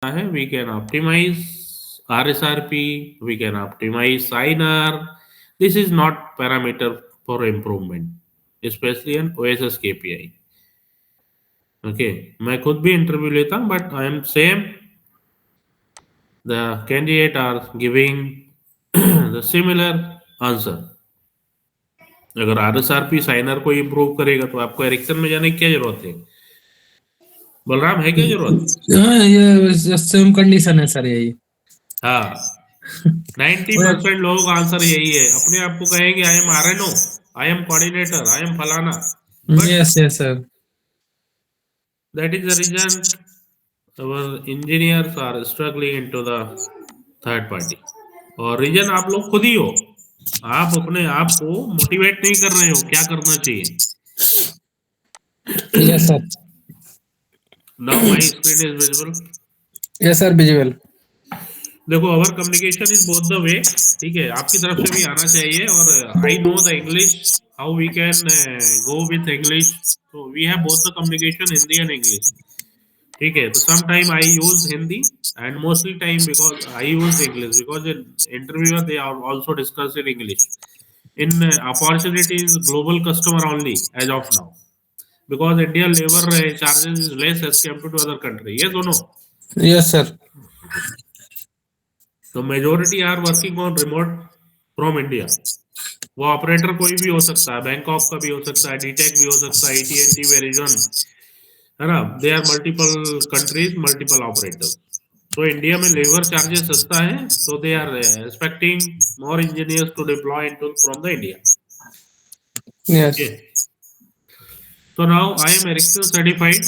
है, we can optimize RSRP, we can optimize signer. This is not parameter for improvement, especially on OSS KPI. Okay, मैं खुद भी interview लेता हूँ, but I am same. The candidate are giving the similar answer. अगर RSRP signer को improve करेगा तो आपको एरिक्सन में जाने की क्या जरूरत है? बलराम, है क्या जरूरत? हाँ, ये सेम कंडीशन है सर, यही। हाँ, 90% लोगों का आंसर यही है। अपने आप को कहेंगे I am RNO, I am coordinator, I am फलाना, but yes yes sir. That is the reason our engineers are struggling into the third party। और रीजन आप लोग खुद ही हो। आप अपने आप को मोटिवेट नहीं कर रहे हो क्या करना चाहिए। Yes sir. Now my screen is visible. Yes sir, visual. देखो, our communication is both the way. ठीक है, आपकी तरफ से भी आना चाहिए। और I know the English, how we can go with English. तो we have both the communication, Hindi and English. ठीक है, तो some time I use Hindi and mostly time because I use English, because interviewer they are also discuss in English. In opportunities, global customer only as of now, because India labor charges is less as compared to other country. Yes or no? Yes sir. So majority are working on remote from India. वो operator कोई भी हो सकता है, Bangkok का भी हो सकता है, डीटेक भी हो सकता है, AT&T, वेरिजन, है ना। They are multiple countries, multiple operators. तो इंडिया में लेबर चार्जेस सस्ता है, तो they are expecting more engineers to deploy into from the India. Yes. Okay, so now I am Ericsson certified,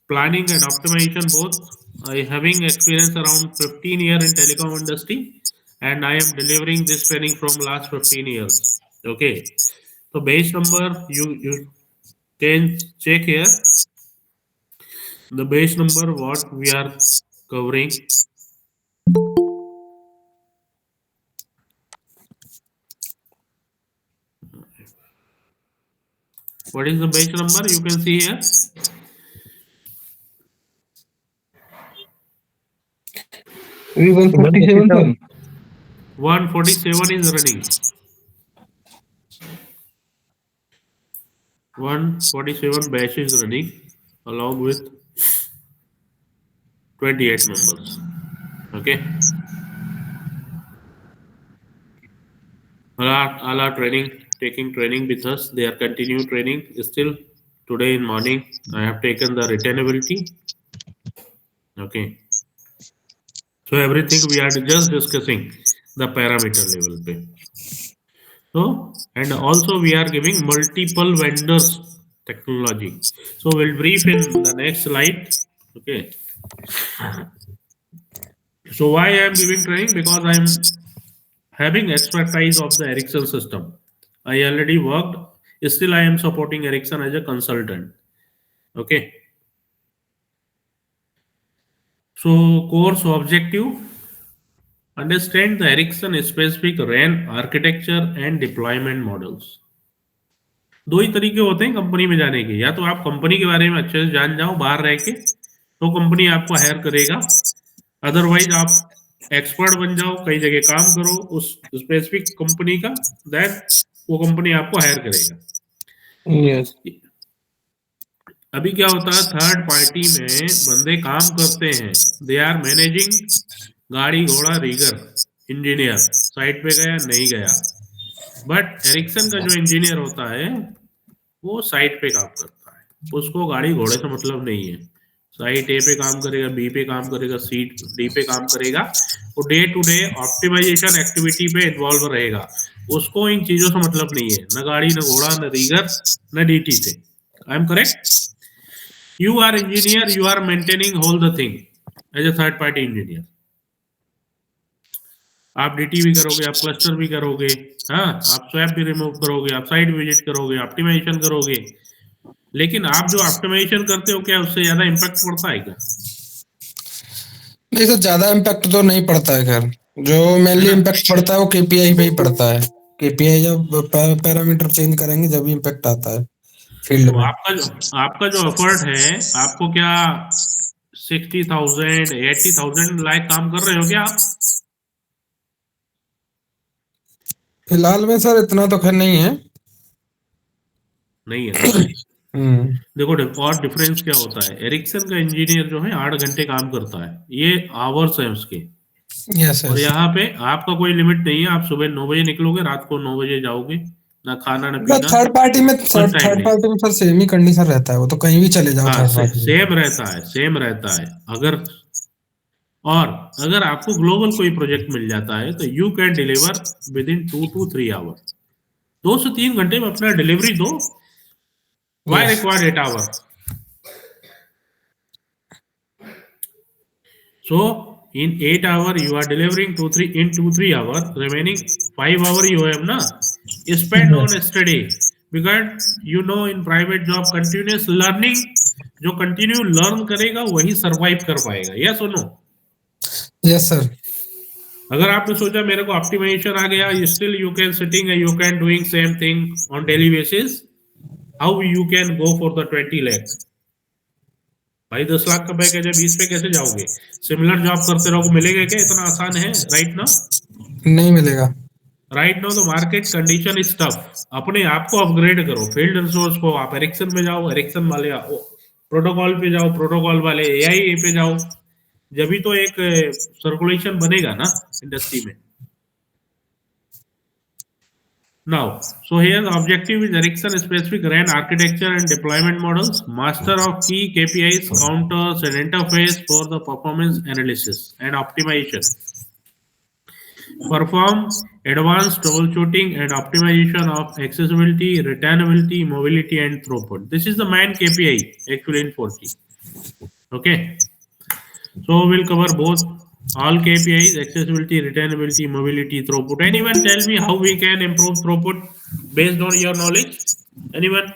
planning and optimization both. I having experience around 15 year in telecom industry, and I am delivering this training from last 15 years. Okay, so base number you can check here. The base number what we are covering. What is the base number? You can see here. V147 sir. 147 is running. 147 batch is running along with 28 members. Okay. All are training, taking training with us. They are continue training. Still today in morning, I have taken the retainability. Okay. So everything we are just discussing the parameter level pay. So, and also we are giving multiple vendors technology. So we'll brief in the next slide. Okay. So why I am giving training? Because I am having expertise of the Ericsson system. I already worked. Still, I am supporting Ericsson as a consultant. Okay. So course objective: understand the Ericsson specific RAN architecture and deployment models. दो ही तरीके होते हैं company में जाने के। या तो आप कंपनी के बारे में अच्छे से जान जाओ बाहर रह के, तो कंपनी आपको हायर करेगा। अदरवाइज आप एक्सपर्ट बन जाओ, कई जगह काम करो उस स्पेसिफिक कंपनी का, देन वो कंपनी आपको हायर करेगा। यस। अभी क्या होता है, थर्ड पार्टी में बंदे काम करते हैं, दे आर मैनेजिंग गाड़ी घोड़ा रीगर, इंजीनियर साइट पे गया नहीं गया। बट एरिक्सन का जो इंजीनियर होता है वो साइट पे काम करता है, उसको गाड़ी घोड़े से मतलब नहीं है। साइट ए पे काम करेगा, बी पे काम करेगा, सी डी पे काम करेगा। वो day to day optimisation activity पे इन्वॉल्व रहेगा। उसको इन चीजों से मतलब नहीं है, न गाड़ी, न घोड़ा, न रीगर, न डीटी से। I am correct? You are engineer, you are maintaining whole the thing as a third party engineer। आप डीटी भी करोगे, आप क्लस्टर भी करोगे, हाँ, आप स्वैप भी रिमूव करोगे, आप साइट विजिट करोगे, ऑप्टिमाइजेशन करोगे। लेकिन आप जो ऑप्टिमाइजेशन करते हो, क्या उससे ज्यादा इम्पैक्ट पड़ता है क्या? नहीं सर, ज्यादा इम्पैक्ट तो नहीं पड़ता है खैर। जो है मेनली ना। इम्पैक्ट पड़ता है वो केपीआई पे ही पड़ता है। केपीआई जब पैरामीटर चेंज करेंगे जब भी इम्पैक्ट आता है फील्ड तो में। आपका जो एफर्ट है, आपको क्या 60,000 80,000 लायक काम कर रहे हो क्या आप? फिलहाल में सर इतना तो खैर नहीं है। नहीं है ना। हम्म। देखो और डिफरेंस क्या होता है, एरिक्सन का इंजीनियर जो है 8 घंटे काम करता है, ये आवर्स है उसके। यस और यस। यहाँ पे आपका कोई लिमिट नहीं है, आप सुबह 9 बजे निकलोगे, रात को 9 बजे जाओगे, ना खाना ना मतलब पीना, थर्ड पार्टी में कुछ टाइम थर्ड नहीं। पार्टी में सर सेम ही कंडीशन रहता है, वो तो कहीं भी चले जाओ हाँ, थर्ड पार्टी में। सेम रहता है, सेम रहता है। अगर और अगर आपको ग्लोबल कोई प्रोजेक्ट मिल जाता है तो you can deliver within 2 to 3 hour. 2 से 3 घंटे में अपना डिलीवरी दो। Why yes. Require 8 hour? So in 8 hour you are delivering 2 3 remaining 5 hour you have na spend on study, because you know in private job continuous learning, जो continue learn करेगा वही survive कर पाएगा, यस और no? Yes sir. अगर आपने सोचा मेरे को ऑप्टिमाइजेशन आ गया, still you can sitting you can doing same thing on daily basis, how you can go for the 20 lakh? भाई 10 लाख का पैकेज है, 20 पे कैसे जाओगे? सिमिलर जॉब करते रहोगे, मिलेगा क्या? इतना आसान है? राइट ना? नहीं मिलेगा। Right now the market condition is tough. अपने आप को अपग्रेड करो, फील्ड रिसोर्स को, आप एरिक्सन में जाओ, एरिक्सन वाले प्रोटोकॉल पे जाओ, प्रोटोकॉल वाले एआई पे जाओ, जब भी तो एक सर्कुलेशन बनेगा ना इंडस्ट्री में। Now, so here the objective is Ericsson specific RAN architecture and deployment models, master of key KPIs, counters, and interface for the performance analysis and optimization. Perform advanced troubleshooting and optimization of accessibility, retainability, mobility, and throughput. This is the main KPI actually in 4G. Okay. So we'll cover both all KPIs, accessibility, retainability, mobility, throughput. Anyone tell me how we can improve throughput based on your knowledge? Anyone?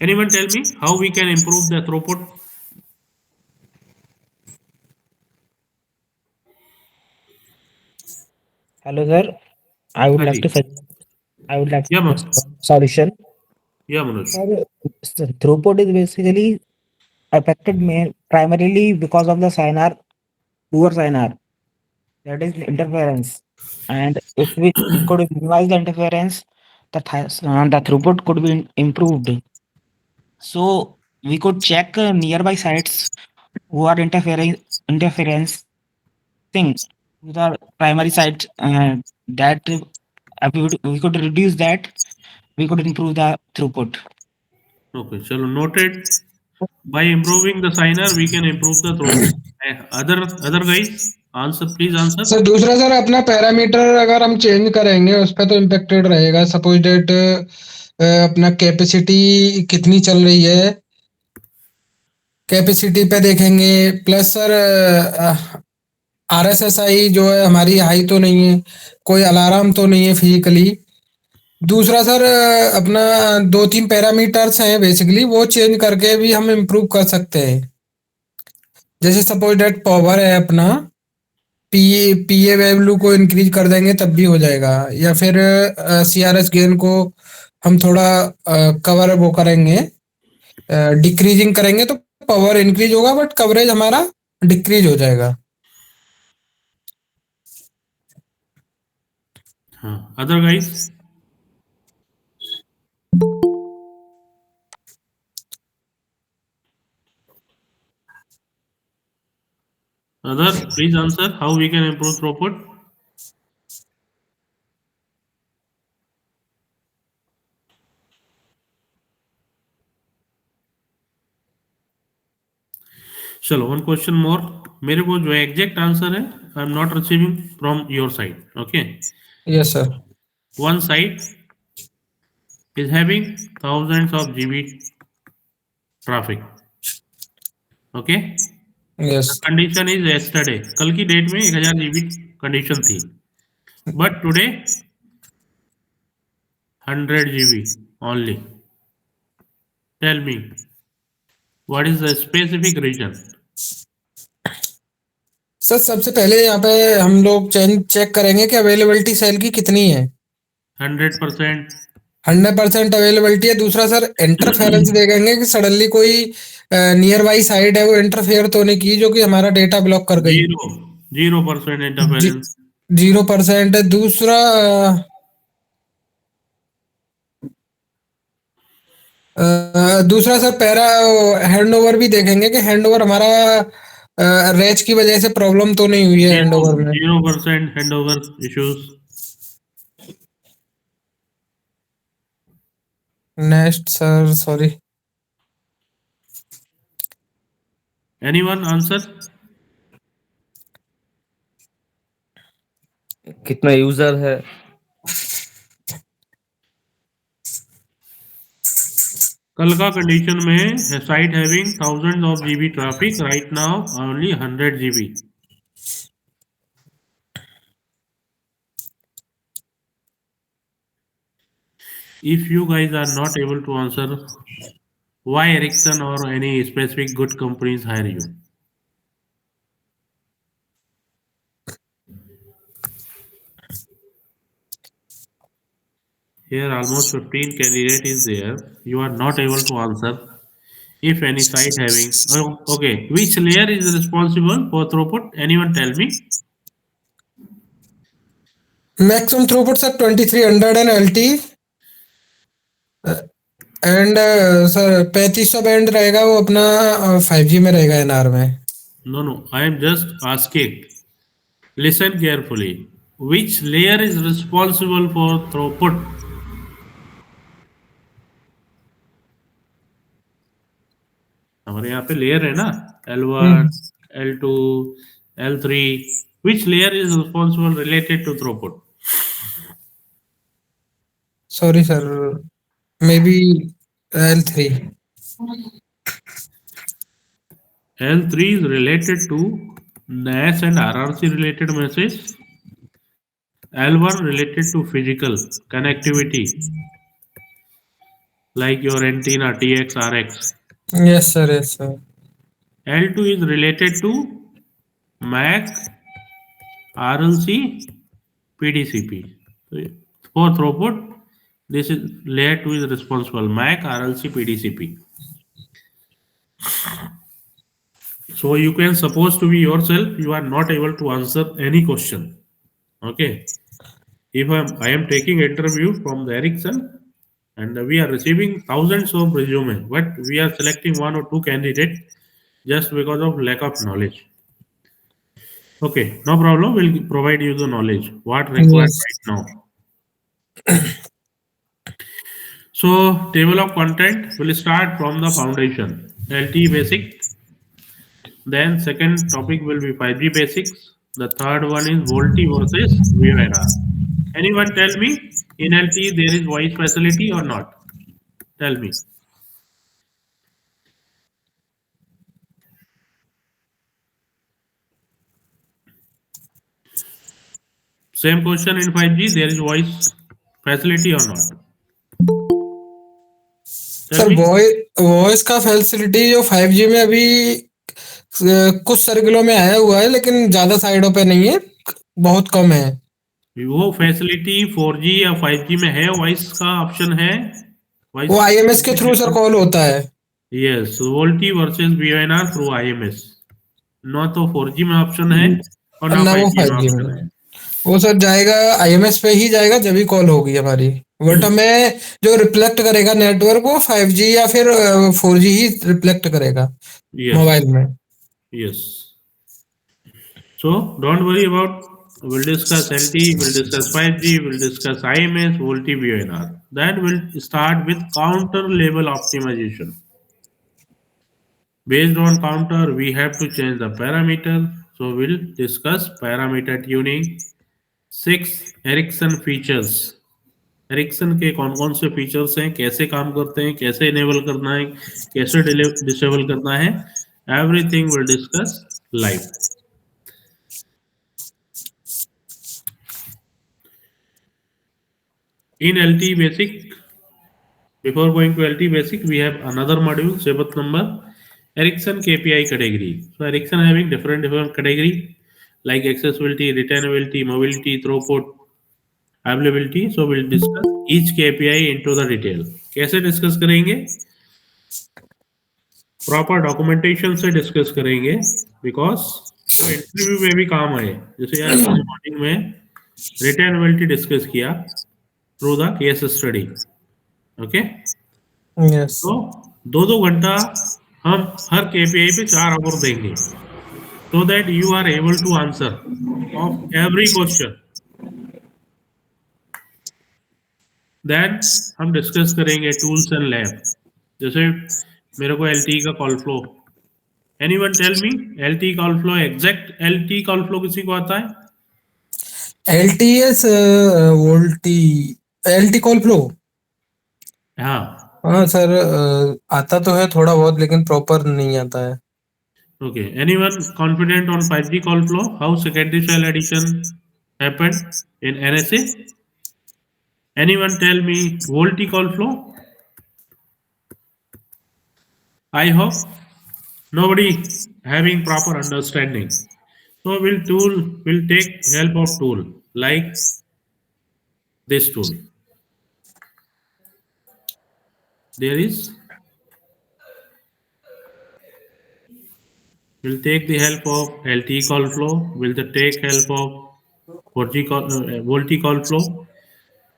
Anyone tell me how we can improve the throughput? Hello, sir. I would हाँ like ji, to या suggest one solution. Manoj. Sir, throughput is basically affected primarily because of the SINR, poor SINR, that is interference. And if we could minimize the interference, the throughput could be improved. So we could check nearby sites who are interference thing with our primary sites, that we could reduce that, we could improve the throughput. Okay, chalo noted. By improving the signer, we can improve the throughput. Other guys, answer please answer. Sir दूसरा sir अपना parameter अगर हम change करेंगे उस पर तो impacted रहेगा। Suppose date अपना कैपेसिटी कितनी चल रही है, कैपेसिटी पे देखेंगे। प्लस सर आरएसएसआई जो है हमारी हाई तो नहीं है, कोई अलार्म तो नहीं है फिजिकली। दूसरा सर अपना दो तीन पैरामीटर्स हैं बेसिकली, वो चेंज करके भी हम इम्प्रूव कर सकते हैं। जैसे सपोज डेट पावर है अपना, पीए वैल्यू को इंक्रीज कर देंगे तब भी हो जाएगा। या फिर सीआरएस गेन को हम थोड़ा कवर वो करेंगे, डिक्रीजिंग करेंगे तो पावर इंक्रीज होगा बट कवरेज हमारा डिक्रीज हो जाएगा। हाँ, other guys, other please answer how we can improve throughput. चलो one question more. मेरे को जो एग्जैक्ट आंसर है, I am not receiving from your side. Okay, yes sir. one site is having thousands of GB traffic. Okay, yes. the condition is yesterday, कल की date में 1000 GB condition थी, but today 100 GB only. Tell me what is the specific reason? Sir सबसे पहले यहाँ पे हम लोग चेक करेंगे कि अवेलेबिलिटी सेल की कितनी है। 100%, 100% अवेलेबिलिटी है। दूसरा सर इंटरफेरेंस देखेंगे कि सडनली कोई नियर बाई साइड है वो इंटरफेयर तो नहीं की जो कि हमारा डेटा ब्लॉक कर गई। 0% इंटरफेरेंस। 0% है। दूसरा दूसरा सर पैरा हैंडओवर भी देखेंगे कि हैंडओवर हमारा रैच की वजह से प्रॉब्लम तो नहीं हुई है हैंडओवर में। 0% handover issues. Next sir, sorry. Anyone answer? कितना यूजर है? कल का कंडीशन में site having thousand of GB traffic, right now only 100 GB. If you guys are not able to answer, why Ericsson or any specific good companies hire you? Here almost 15 candidate is there. You are not able to answer. If any site having, okay, which layer is responsible for throughput? Anyone tell me? Maximum throughput sir 2300 and LT and sir 3500 band रहेगा वो अपना 5G में रहेगा NR में। No, I am just asking. Listen carefully. Which layer is responsible for throughput? हमारे यहाँ पे layer है ना, L1, L2, L3. Which layer is responsible related to throughput? Sorry sir, may be L3। L3 is related to NAS and RRC related message. L1 related to physical connectivity, like your antenna TX, RX. Yes sir, yes sir. L2 is related to MAC, RLC, PDCP. For throughput, this is layer 2 is responsible, MAC, RLC, PDCP. So you can suppose to be yourself, you are not able to answer any question. Okay. If I am taking interview from the Ericsson and we are receiving thousands of resume, but we are selecting 1 or 2 candidates just because of lack of knowledge. Okay, no problem. We'll provide you the knowledge what required Yes. right now. So table of content will start from the foundation, LTE basic. Then second topic will be 5G basics. The third one is VoLTE versus VoNR. Anyone tell me, in LTE there is voice facility or not? Tell me. Same question in 5G, there is voice facility or not? Sir voice का facility जो 5G में अभी कुछ सर्किलों में आया हुआ है, लेकिन ज्यादा साइडों पे नहीं है, बहुत कम है। वो फैसिलिटी 4G या 5G में है, वॉइस का ऑप्शन है। वो IMS के थ्रू सर कॉल होता है। Yes, VoLTE versus VoNR through IMS। ना तो 4G में ऑप्शन है और ना 5G में ऑप्शन है। वो सर जाएगा IMS पे ही जाएगा जब भी कॉल होगी हमारी, बट हमें जो रिफ्लेक्ट करेगा नेटवर्क वो 5G या फिर 4G ही रिफ्लेक्ट करेगा मोबाइल में। Yes. So don't worry about. We'll discuss LTE, we'll discuss 5G, we'll discuss IMS, VoLTE, VoNR. Then we'll start with counter level optimization. Based on counter, we have to change the parameter. So we'll discuss parameter tuning. 6 Ericsson features. Ericsson के कौन कौन से features हैं, कैसे काम करते हैं, कैसे इनेबल करना है, कैसे डिसेबल करना है, everything will discuss live. In LTE basic, before going to LTE basic, we have another module, seventh number, Ericsson KPI category. So Ericsson having different category like accessibility, retainability, mobility, throughput. Availability. So will discuss each KPI into the detail. कैसे discuss करेंगे? Proper documentation से discuss करेंगे, because वो interview में भी काम आए. जैसे आज मॉर्निंग में रिटर्न एबिलिटी डिस्कस किया through the case study. Okay, yes. तो 2-2 घंटा हम हर केपीआई पे 4 आवर देंगे, so that you are able to answer of every question. Then हम डिस्कस करेंगे टूल्स एंड लैब. जैसे मेरे को एलटी का call flow, anyone tell me LT call flow, exact LT call flow किसी को आता है? LTS VoLTE LT call flow. हाँ. हाँ सर, आता तो है थोड़ा बहुत, लेकिन प्रॉपर नहीं आता है. Okay, anyone confident on 5G call flow? How secondary cell addition happened in NSA? Anyone tell me VoLTE call flow? I hope nobody having proper understanding. So will take help of tool like this tool. There is, will take the help of LTE call flow, will take help of 4G call, VoLTE call flow,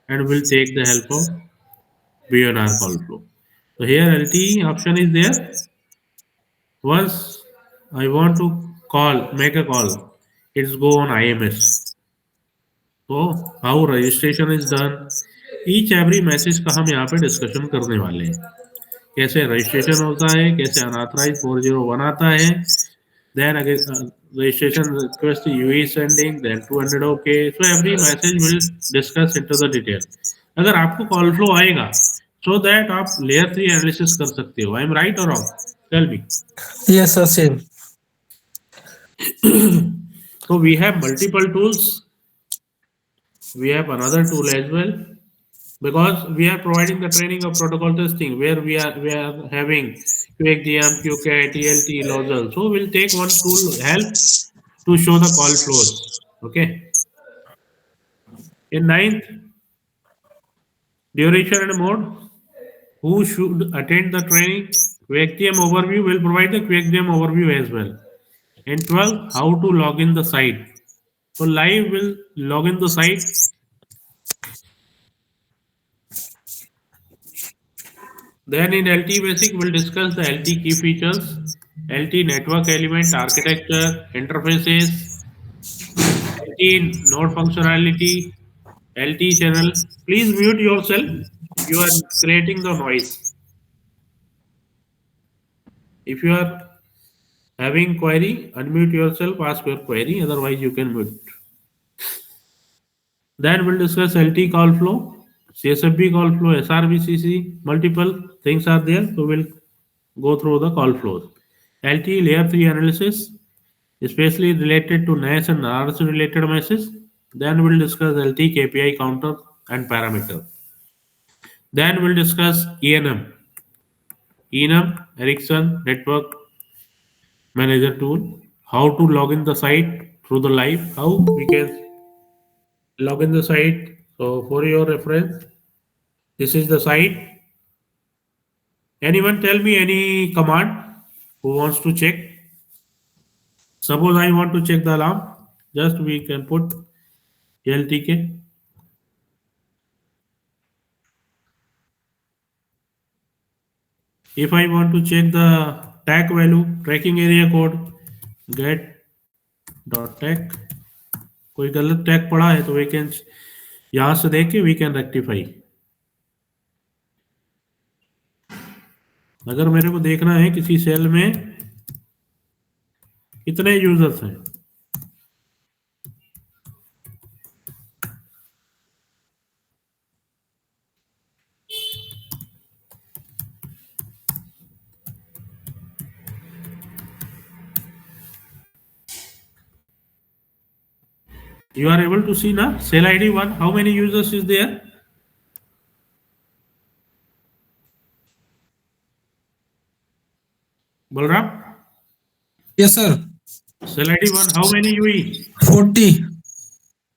and will take the help of BNR call flow. So here LTE option is there. Once I want to make a call, it's go on IMS. So how registration is done, each every message का हम यहाँ पे discussion करने वाले हैं. कैसे registration होता है, कैसे अनऑथराइज्ड 401 आता है, then again registration request UE sending, then 200 okay. So every message will discuss into the detail. अगर आपको कॉल फ्लो आएगा, सो दैट आप लेयर 3 एनालिसिस कर सकते हो. आई एम राइट और wrong? Tell me. Yes sir, same. So we have multiple tools. We have another tool as well, because we are providing the training of protocol testing, where we are having QXDM, QCAT, TLT, Lozal. So we'll take one tool help to show the call flows. Okay. In 9th, duration and mode. Who should attend the training? QXDM overview will provide the QXDM overview as well. In 12th, how to log in the site. So live will log in the site. Then in LT basic, we'll discuss the LT key features, LT network element architecture, interfaces, LT node functionality, LT channel. Please mute yourself. You are creating the noise. If you are having query, unmute yourself, ask your query, otherwise you can mute. Then we'll discuss LT call flow, CSFB call flow, SRVCC, multiple things are there. So we'll go through the call flows. LT layer 3 analysis, especially related to NAS and RS related messages. Then we'll discuss LT KPI counter and parameter. Then we'll discuss ENM, Ericsson Network Manager tool, how to log in the site through the live, how we can log in the site. So for your reference, this is the site. Anyone tell me any command who wants to check? Suppose I want to check the alarm, just we can put LTK. If I want to check the tag value, tracking area code, get dot tag. कोई गलत tag पड़ा है तो we can यहां से देख के we can rectify. अगर मेरे को देखना है किसी सेल में कितने यूजर्स हैं, you are able to see na cell ID 1, how many users is there? Balram? Yes sir. Cell ID 1, how many UE? 40.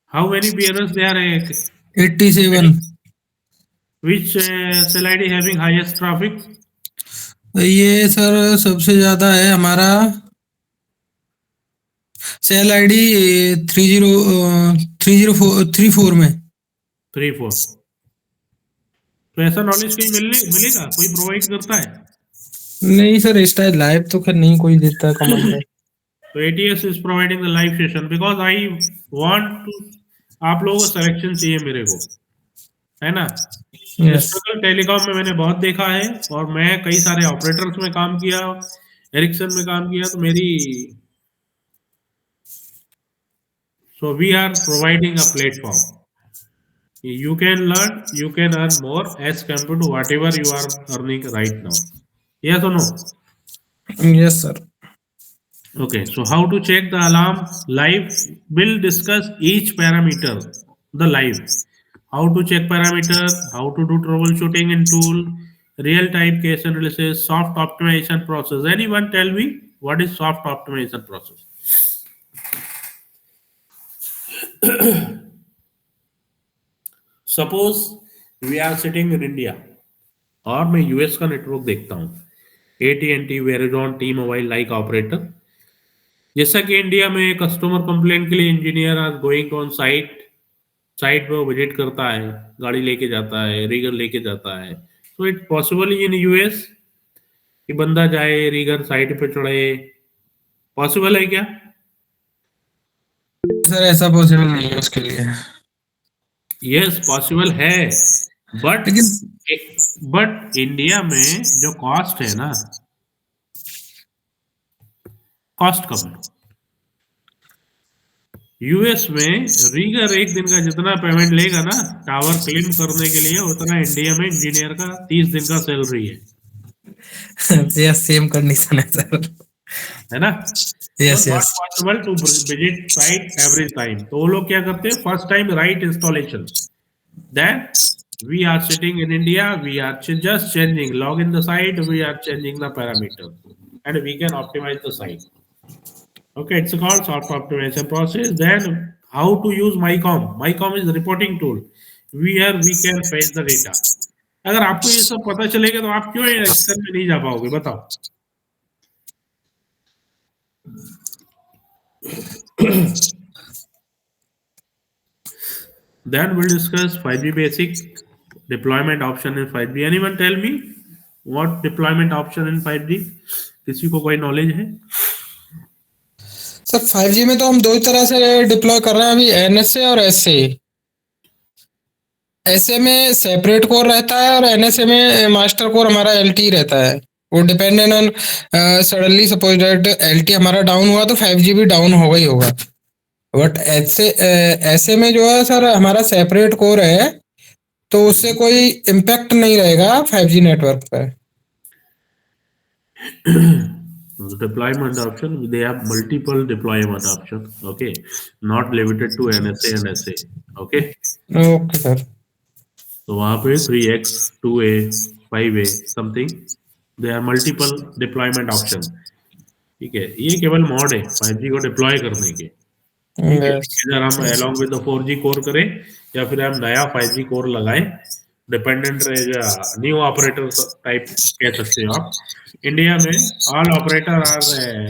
How many bearers there are? 87। Which cell ID having highest traffic? ये sir सबसे ज्यादा है हमारा cell ID 3034 में। 3-4। तो ऐसा knowledge कहीं मिलेगा, कोई प्रोवाइड करता है? नहीं सर, इस टाइम लाइव तो खैर नहीं कोई देता कमेंट में। तो ATS is providing the live session because I want to, आप लोगों को सिलेक्शन चाहिए मेरे को, है ना? यस स्ट्रगल टेलीकॉम में मैंने बहुत देखा है, और मैं कई सारे ऑपरेटर्स में काम किया, एरिक्सन में काम किया, तो मेरी, so we are providing a platform. You can learn, you can earn more as compared to whatever you are earning right now. Yes or no? Yes sir. Okay, so how to check the alarm live? We'll discuss each parameter, the live. How to check parameter, how to do troubleshooting in tool, real-time case analysis, soft optimization process. Anyone tell me what is soft optimization process? Suppose we are sitting in India और मैं US का network देखता हूँ, AT&T, Verizon, T mobile like operator. जैसा कि India में customer complaint के लिए engineer are going on site, site पे वो विजिट करता है, गाड़ी लेके जाता है, रीगर लेके जाता है। तो इट पॉसिबल इन यूएस कि बंदा जाए, रीगर साइट पे चढ़े, पॉसिबल है क्या? सर ऐसा पॉसिबल नहीं है उसके लिए। यस पॉसिबल है, बट लेकिन इंडिया में जो कॉस्ट है ना, कॉस्ट कम है। यूएस में रीगर एक दिन का जितना पेमेंट लेगा ना टावर क्लीन करने के लिए, उतना इंडिया में इंजीनियर का 30 दिन का सैलरी है। यस सेम कंडीशन है सर। है ना? Yes not yes possible to visit site every time. तो वो लोग क्या करते हैं, first time right installation, then we are sitting in India, we are just changing, log in the site, we are changing the parameter, and we can optimize the site. Okay, it's called soft optimization process. Then how to use MyCom? MyCom is the reporting tool where we can fetch the data. अगर आपको ये सब पता चलेगा तो आप क्यों Excel में नहीं जा पाओगे, बताओ? Then we'll discuss 5G basic deployment option in 5G. Anyone tell me what deployment option in 5G? किसी को कोई नॉलेज है? सर 5G में तो हम दो ही तरह से डिप्लॉय कर रहे हैं अभी, NSA और SA। SA में सेपरेट कोर रहता है और NSA में मास्टर कोर हमारा LTE रहता है। वो dependent on suddenly suppose that LTE हमारा डाउन हुआ तो 5G भी डाउन होगा ही होगा। बट ऐसे में जो है सर हमारा सेपरेट कोर है, तो उससे कोई इम्पैक्ट नहीं रहेगा 5G नेटवर्क पर। The deployment option, they have multiple deployment option, okay, not limited to NSA and SA, okay. Okay sir. तो वहाँ पे 3x, 2a, 5a something, there are multiple deployment option, ठीक है। ये केवल मॉड है 5G को डिप्लॉय करने के, ठीक है। इधर हम along with the 4G core करें या फिर हम नया 5G कोर लगाएं, डिपेंडेंट रहेगा, न्यू ऑपरेटर टाइप कह सकते हो आप। इंडिया में all operator are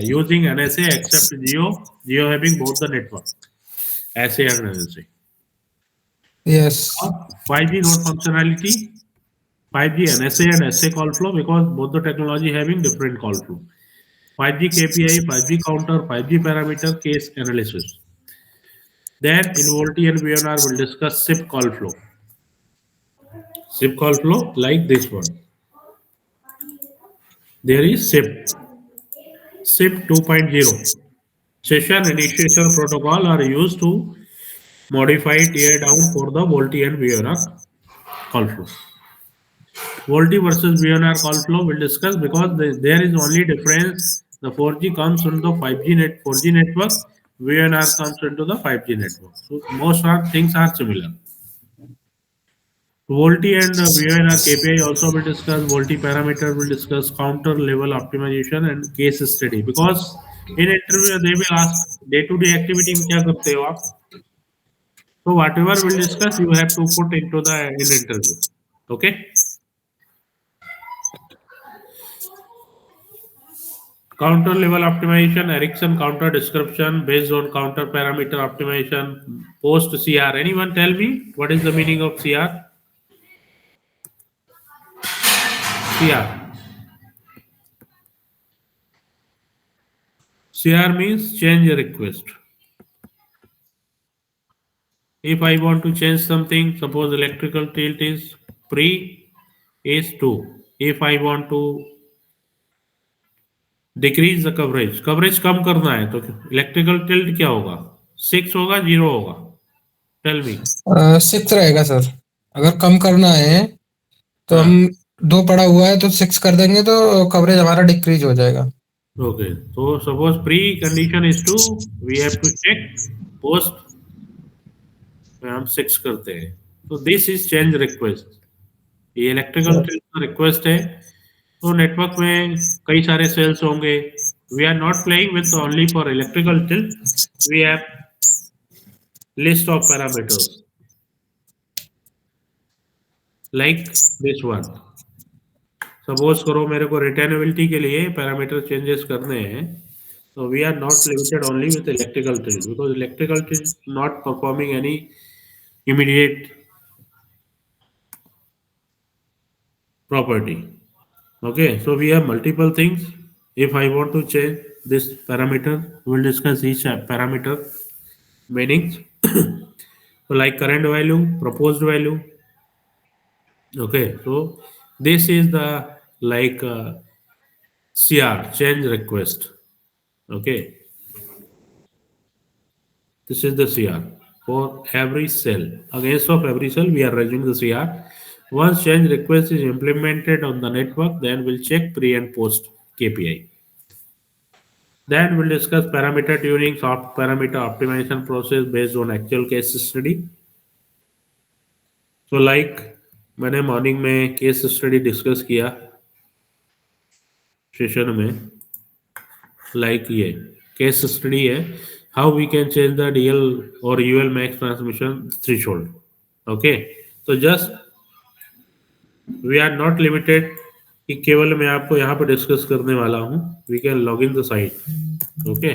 using NSA except Jio having both the network SA and NSA। Yes 5G node functionality, 5G NSA and SA call flow, because both the technology having different call flow. 5G KPI, 5G counter, 5G parameter case analysis. Then in VoLTE and VNR we'll discuss SIP call flow. SIP call flow like this one. There is SIP 2.0. Session initiation protocol are used to modify tear down for the VoLTE and VNR call flow. VoLTE versus VNR call flow we'll discuss, because there is only difference. The 4G comes into the 4G network, VNR comes into the 5G network. So most things are similar. VoLTE and VNR KPI also will discuss, VoLTE parameter will discuss, counter level optimization and case study, because in interview they will ask day-to-day activity में क्या करते हो आप, So whatever we'll discuss, you have to put into the in interview. Okay. Counter level optimization, Ericsson counter description based on counter parameter optimization, post CR. Anyone tell me what is the meaning of CR? CR. CR means change request. If I want to change something, suppose electrical tilt is pre is 2. If I want to decrease the coverage, coverage कम करना है तो electrical tilt क्या होगा? 6 होगा 0 होगा? Tell me. 6 रहेगा sir. अगर कम करना है तो हाँ. हम 2 पड़ा हुआ है तो 6 कर देंगे तो कवरेज हमारा डिक्रीज हो जाएगा। Okay. So suppose pre-condition is 2, we have to check post में हम 6 करते हैं. So this is change request. ये इलेक्ट्रिकल tilt का रिक्वेस्ट है. तो नेटवर्क में कई सारे सेल्स होंगे. We are not playing with only for electrical tilt. We have list of parameters like this one. Suppose करो मेरे को रिटेनेबिलिटी के लिए पैरामीटर चेंजेस करने हैं. So we are not limited only with electrical tilt because electrical tilt is not performing any immediate property. Okay, so we have multiple things. If I want to change this parameter, we will discuss each parameter meanings. So like current value, proposed value. Okay, so this is the like CR, change request. Okay, this is the CR for every cell. Against of every cell, we are raising the CR. Once change request is implemented on the network, then we'll check pre and post KPI. Then we'll discuss parameter tuning, soft parameter optimization process based on actual case study. So like मैंने morning में case study discuss किया session में. Like ये case study है, how we can change the DL और UL max transmission threshold. Okay, तो just we are not limited कि केवल मैं आपको यहाँ पे डिस्कस करने वाला हूँ. We can log in the site. Okay,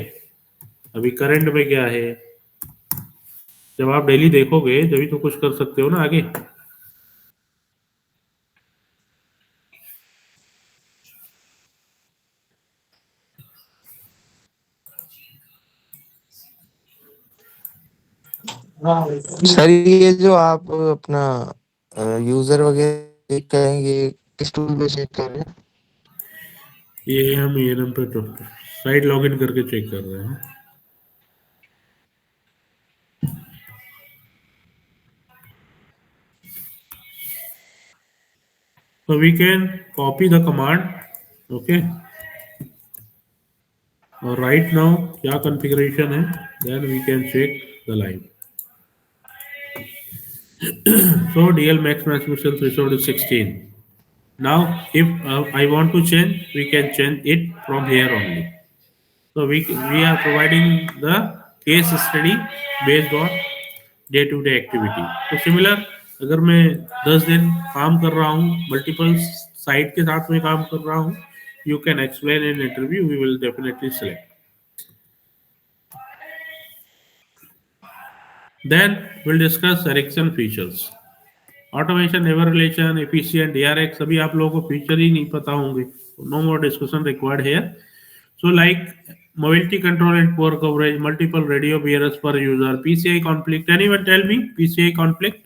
अभी करंट में क्या है, जब आप डेली देखोगे तभी तो कुछ कर सकते हो ना आगे. सर ये जो आप अपना यूजर वगैरह चेक करेंगे किस टूल पे चेक कर रहे हैं? ये हम ENM पे तो साइट लॉगिन करके चेक कर रहे हैं. So we can copy the command. Okay, और right now क्या configuration है, then we can check the live. So DL max transmission threshold is 16. Now if I want to change, we can change it from here only. So we are providing the case study based on day to day activity. तो similar अगर मैं 10 दिन काम कर रहा हूँ, multiple site के साथ में काम कर रहा हूँ, you can explain in interview, we will definitely select. Then will discuss Ericsson features, automation, ever relation, efficient, DRX. सभी आप लोगों को फीचर ही नहीं पता होंगे, no more discussion required here. So like mobility control and poor coverage, multiple radio bearers per user, PCI conflict. Anyone tell me PCI conflict?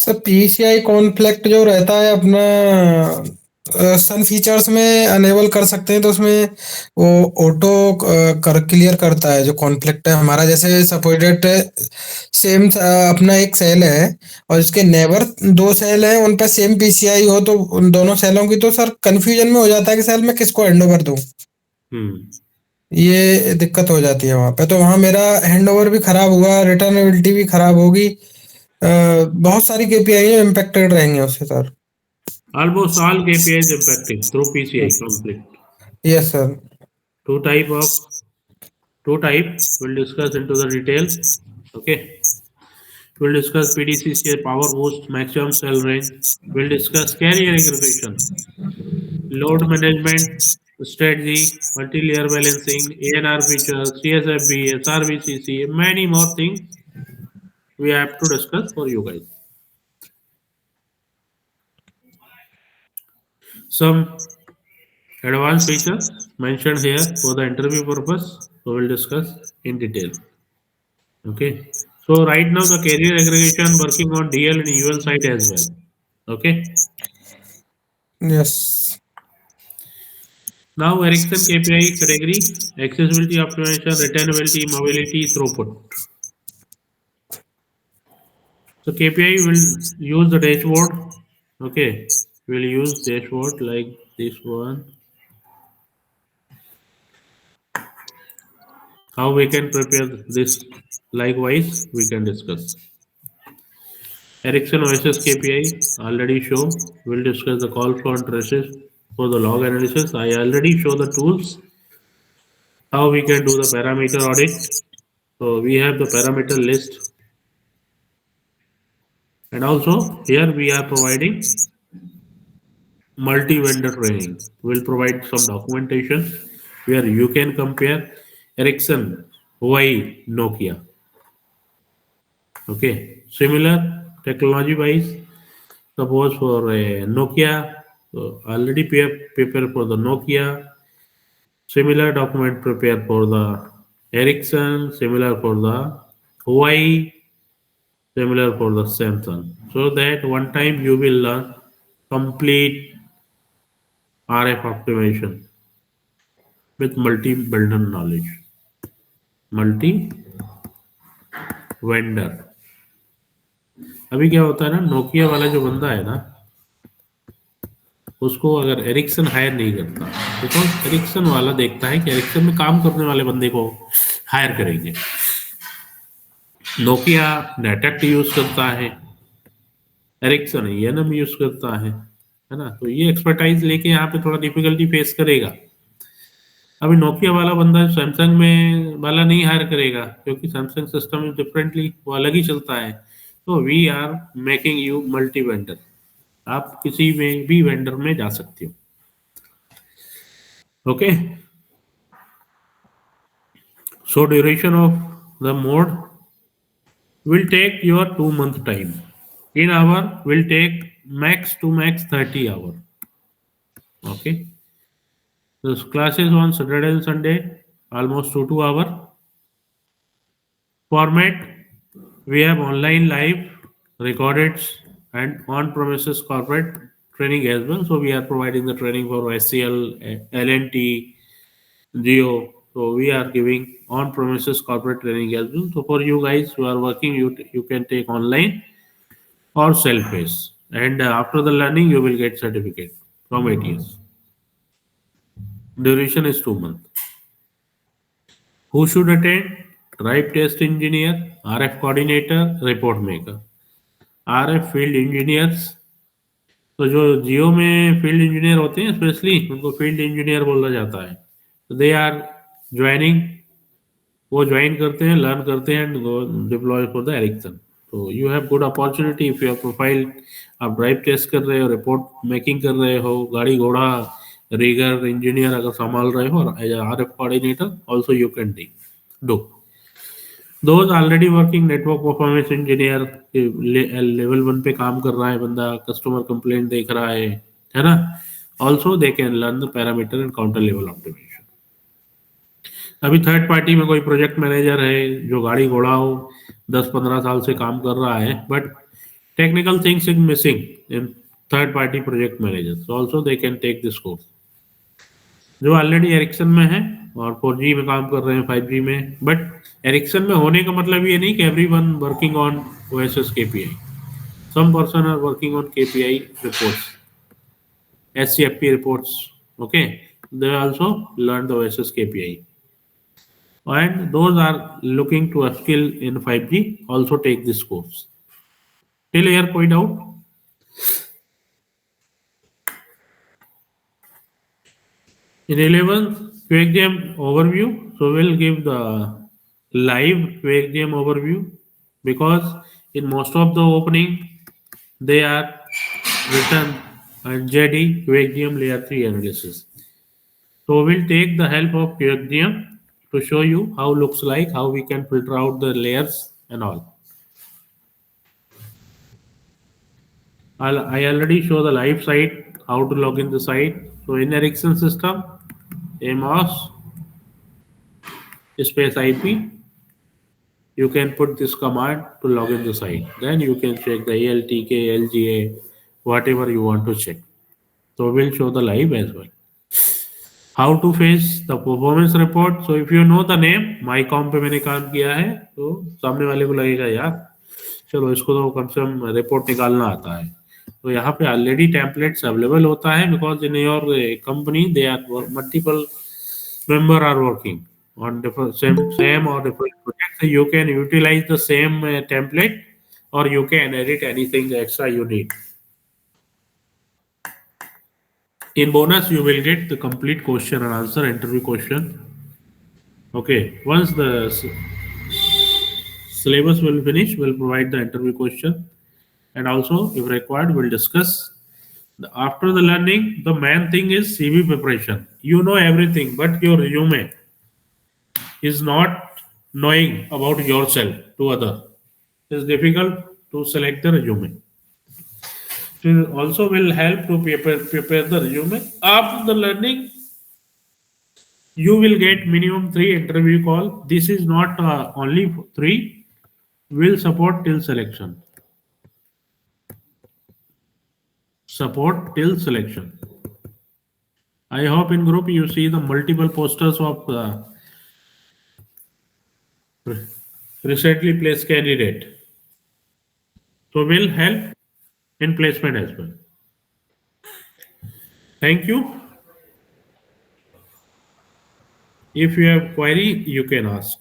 Sir PCI conflict जो रहता है अपना सन फीचर्स में अनेबल कर सकते हैं तो उसमें वो ऑटो क्लियर करता है जो कॉन्फ्लिक्ट है हमारा. जैसे सपोजेट सेम अपना एक सेल है और इसके नेबर 2 सेल हैं, उन पर सेम PCI हो तो उन दोनों सेलों की तो सर कंफ्यूजन में हो जाता है कि सेल में किसको हैंड ओवर दूं. ये दिक्कत हो जाती है वहां पे. तो वहां मेरा हैंड ओवर भी खराब हुआ, रिटर्नेबिलिटी भी खराब होगी, बहुत सारी KPI इम्पेक्टेड रहेंगे उससे sir. Almost all KPIs impacted through PCI conflict. Yes sir. Two type we'll discuss into the detail. Okay, We'll discuss PDCCA power boost, maximum cell range. We'll discuss carrier aggregation, load management strategy, multi-layer balancing, ANR features, CSFB, SRVCC, many more things we have to discuss for you guys. Some advanced features mentioned here for the interview purpose, so we'll discuss in detail. Okay. So right now the carrier aggregation working on DL and UL side as well. Okay. Yes. Now Ericsson KPI category, accessibility optimization, retainability, mobility, throughput. So KPI will use the dashboard. Okay. We'll use dashboard like this one. How we can prepare this likewise we can discuss. Ericsson OSS KPI already show. We'll discuss the call for traces for the log analysis. I already show the tools how we can do the parameter audit. So we have the parameter list, and also here we are providing multi-vendor training. We'll provide some documentation where you can compare Ericsson, Huawei, Nokia. Okay, similar technology wise. Suppose for Nokia, so already prepare for the Nokia. Similar document prepare for the Ericsson. Similar for the Huawei. Similar for the Samsung. So that one time you will learn complete RF optimization with multi-vendor knowledge. Multi-vendor. अभी क्या होता है ना, Nokia वाला जो बंदा है ना, उसको अगर एरिक्सन हायर नहीं करता, बिकॉज एरिक्सन वाला देखता है कि एरिक्सन में काम करने वाले बंदे को हायर करेंगे. नोकिया नेटेक्ट यूज करता है, एरिक्सन एनएम यूज करता है ना. तो ये एक्सपर्टाइज लेके यहाँ पे थोड़ा डिफिकल्टी फेस करेगा. अभी नोकिया वाला बंदा सैमसंग में वाला नहीं हायर करेगा, क्योंकि सैमसंग सिस्टम डिफरेंटली वो अलग ही चलता है. तो we are making you multi vendor. आप किसी में भी वेंडर में जा सकते हो. Okay. So duration of the mode will take your 2 month time. In hour will take max to max 30 hour. Okay. This classes on Saturday and Sunday, almost 2 hour. Format, we have online live, recorded and on-premises corporate training as well. So we are providing the training for SCL, LNT, Geo. So we are giving on-premises corporate training as well. So for you guys who are working, you can take online or self-paced. And after the learning, you will get certificate from ATS. Duration is 2 months. Who should attend? Drive test engineer, RF coordinator, report maker. RF field engineers. तो जो जियो में field engineer होते हैं specially, उनको field engineer बोला जाता है. They are joining, वो ज्वाइन करते हैं, लर्न करते हैं and deploy for the Ericsson. तो you have good opportunity if your profile, आप ड्राइव टेस्ट कर रहे हो, रिपोर्ट मेकिंग कर रहे हो, गाड़ी घोड़ा रीगर इंजीनियर अगर संभाल रहे हो, as RF coordinator also you can do. Those already working network performance engineer, level 1 पे काम कर रहा है बंदा, कस्टमर कंप्लेंट देख रहा है ना. Also they can learn the parameter and counter level optimisation. अभी थर्ड पार्टी में कोई प्रोजेक्ट मैनेजर है जो गाड़ी घोड़ा हो, 10-15 साल से काम कर रहा है, but technical things is missing in third party project manager, also they can take this course. जो ऑलरेडी एरिक्सन में है और 4G में काम कर रहे हैं, 5G में, बट एरिक्सन में होने का मतलब ये नहीं कि everyone working on OSS KPI. Some person are working on KPI reports, SCFP reports. Okay, they also learn the OSS KPI. And those are looking to upskill in 5G also take this course. Till here, कोई doubt? In 11th, QXM overview. So we'll give the live QXM overview, because In most of the opening, they are written JD QXGM layer 3 analysis. So we'll take the help of QXGM to show you how looks like, how we can filter out the layers and all. I already show the live site, how to log in the site. So in Ericsson system, AMOS space IP, you can put this command to log in the site. Then you can check the ALTK, LGA, whatever you want to check. So we'll show the live as well. How to face the performance report. So if you know the name, MyCom पे मैंने काम किया है, तो सामने वाले को लगेगा यार चलो इसको तो कम से कम रिपोर्ट निकालना आता है. तो यहाँ पे ऑलरेडी टेम्पलेट्स अवेलेबल होता है, because in your company they are multiple member are working on different same or different projects. So you can utilize the same template, or you can edit anything extra you need. In bonus, you will get the complete question and answer interview question. Okay, once the syllabus will finish, we'll provide the interview question, and also if required, we'll discuss. After the learning, the main thing is CV preparation. You know everything, but your resume is not knowing about yourself to other. It's difficult to select the resume. It also will help to prepare the resume. After the learning, you will get minimum 3 interview call. This is not only 3. Will support till selection. Support till selection. I hope in group you see the multiple posters of recently placed candidate. So will help in placement as well. Thank you. If you have query, you can ask.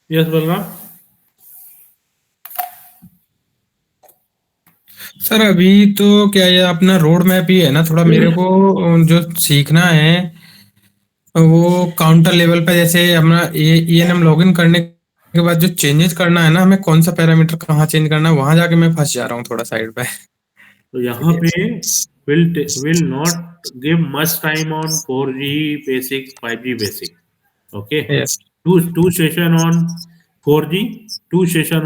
Yes, Balram. Sir अभी तो क्या है अपना road map ही है ना, थोड़ा मेरे को जो सीखना है वो काउंटर लेवल पे, जैसे अपना ENM लॉगिन करने के बाद जो चेंजेस करना है ना, हमें कौन सा पैरामीटर कहाँ चेंज करना है, वहां जाके मैं फंस जा रहा हूँ थोड़ा साइड पे. तो यहाँ पे will not give much time on 4G basic, 5G basic. Okay. Yes. Two session on 4G, 2 session